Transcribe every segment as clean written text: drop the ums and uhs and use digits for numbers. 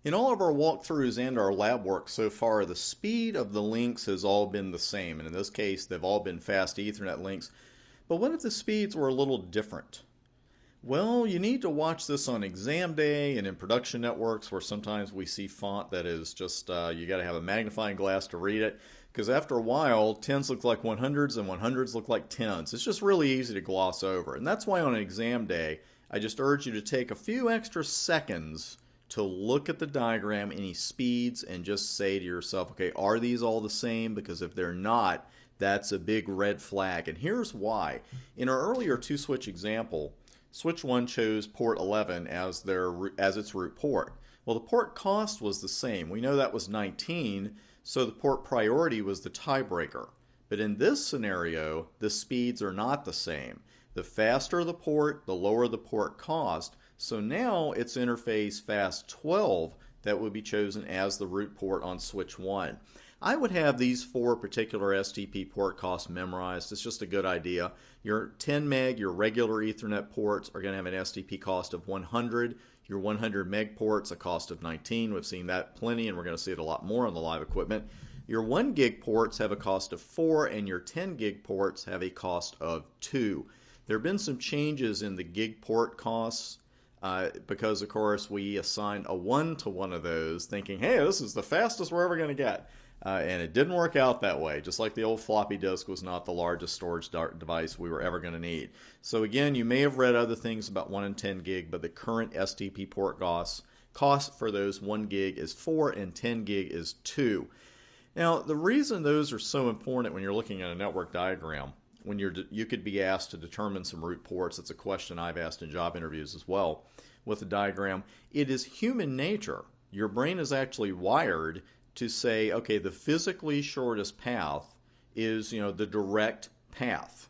In all of our walkthroughs and our lab work so far, the speed of the links has all been the same, and in this case, they've all been fast Ethernet links. But what if the speeds were a little different? Well, you need to watch this on exam day and in production networks where sometimes we see font that is just, you got to have a magnifying glass to read it. Because after a while, 10s look like 100s and 100s look like 10s. It's just really easy to gloss over. And that's why on an exam day, I just urge you to take a few extra seconds to look at the diagram, any speeds, and just say to yourself, okay, are these all the same? Because if they're not, that's a big red flag. And here's why. In our earlier two-switch example, switch 1 chose port 11 as its root port. Well, the port cost was the same. We know that was 19, so the port priority was the tiebreaker. But in this scenario, the speeds are not the same. The faster the port, the lower the port cost. So now it's interface fast 12 that would be chosen as the root port on switch 1. I would have these four particular STP port costs memorized. It's just a good idea. Your 10 meg, your regular Ethernet ports are going to have an STP cost of 100. Your 100 meg ports, a cost of 19. We've seen that plenty, and we're going to see it a lot more on the live equipment. Your 1 gig ports have a cost of 4, and your 10 gig ports have a cost of 2. There have been some changes in the gig port costs because, of course, we assigned a 1 to one of those thinking, hey, this is the fastest we're ever going to get. And it didn't work out that way, just like the old floppy disk was not the largest storage device we were ever going to need. So again, you may have read other things about 1 and 10 gig, but the current STP port cost for those 1 gig is 4 and 10 gig is 2. Now, the reason those are so important when you're looking at a network diagram, when you could be asked to determine some root ports, it's a question I've asked in job interviews as well, with a diagram, it is human nature. Your brain is actually wired to say, okay, the physically shortest path is, the direct path.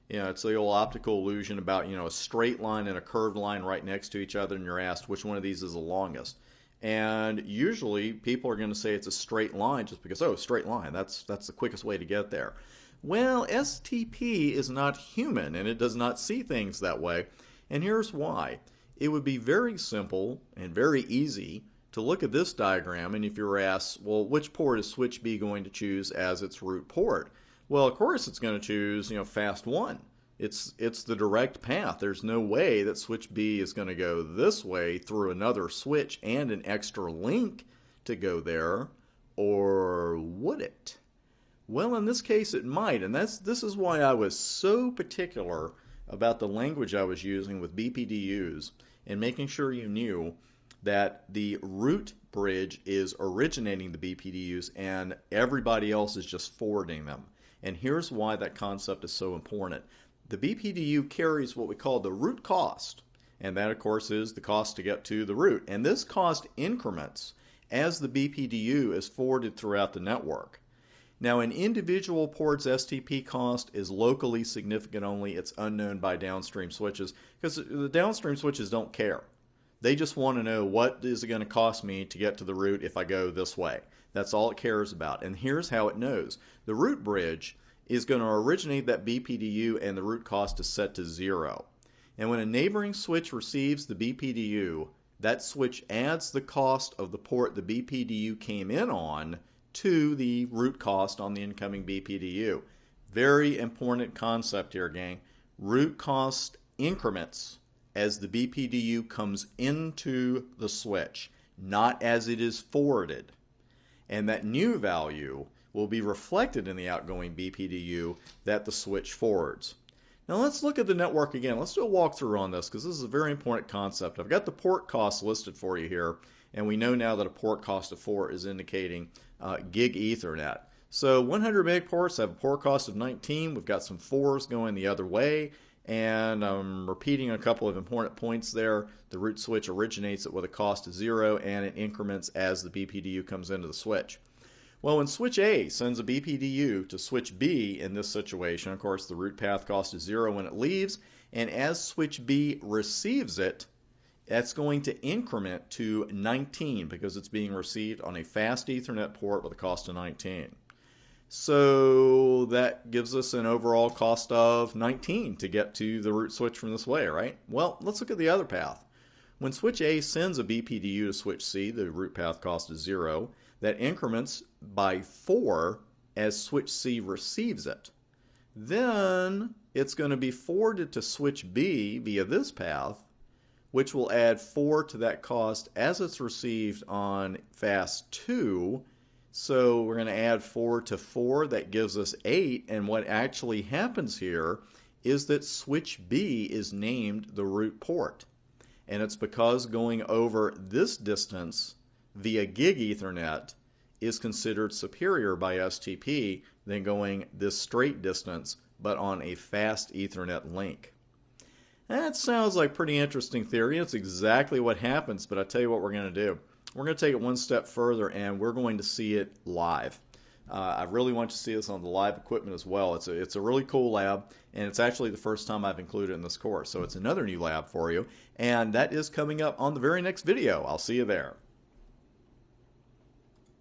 It's the old optical illusion about, a straight line and a curved line right next to each other, and you're asked which one of these is the longest. And usually people are going to say it's a straight line just because, straight line, that's the quickest way to get there. Well, STP is not human, and it does not see things that way. And here's why. It would be very simple and very easy to look at this diagram, and if you're asked, well, which port is switch B going to choose as its root port? Well, of course it's going to choose, fast 1. It's the direct path. There's no way that switch B is going to go this way through another switch and an extra link to go there, or would it? Well, in this case it might, and this is why I was so particular about the language I was using with BPDUs and making sure you knew that the root bridge is originating the BPDUs and everybody else is just forwarding them. And here's why that concept is so important. The BPDU carries what we call the root cost, and that of course is the cost to get to the root. And this cost increments as the BPDU is forwarded throughout the network. Now, an individual port's STP cost is locally significant only. It's unknown by downstream switches because the downstream switches don't care. They just want to know what is it going to cost me to get to the root if I go this way. That's all it cares about. And here's how it knows. The root bridge is going to originate that BPDU and the root cost is set to 0. And when a neighboring switch receives the BPDU, that switch adds the cost of the port the BPDU came in on to the root cost on the incoming BPDU. Very important concept here, gang. Root cost increments as the BPDU comes into the switch, not as it is forwarded. And that new value will be reflected in the outgoing BPDU that the switch forwards. Now let's look at the network again. Let's do a walkthrough on this because this is a very important concept. I've got the port cost listed for you here, and we know now that a port cost of 4 is indicating gig Ethernet. So 100 meg ports have a port cost of 19. We've got some 4s going the other way. And I'm repeating a couple of important points there. The root switch originates it with a cost of 0, and it increments as the BPDU comes into the switch. Well, when switch A sends a BPDU to switch B in this situation, of course, the root path cost is 0 when it leaves, and as switch B receives it, that's going to increment to 19 because it's being received on a fast Ethernet port with a cost of 19. So that gives us an overall cost of 19 to get to the root switch from this way, right? Well, let's look at the other path. When switch A sends a BPDU to switch C, the root path cost is 0. That increments by 4 as switch C receives it. Then it's going to be forwarded to switch B via this path, which will add 4 to that cost as it's received on fast 2. So we're going to add 4 to 4. That gives us 8. And what actually happens here is that switch B is named the root port. And it's because going over this distance via gig Ethernet is considered superior by STP than going this straight distance but on a fast Ethernet link. That sounds like pretty interesting theory. It's exactly what happens, but I tell you what we're going to do. We're going to take it one step further, and we're going to see it live. I really want you to see this on the live equipment as well. It's a really cool lab, and it's actually the first time I've included it in this course. So it's another new lab for you, and that is coming up on the very next video. I'll see you there.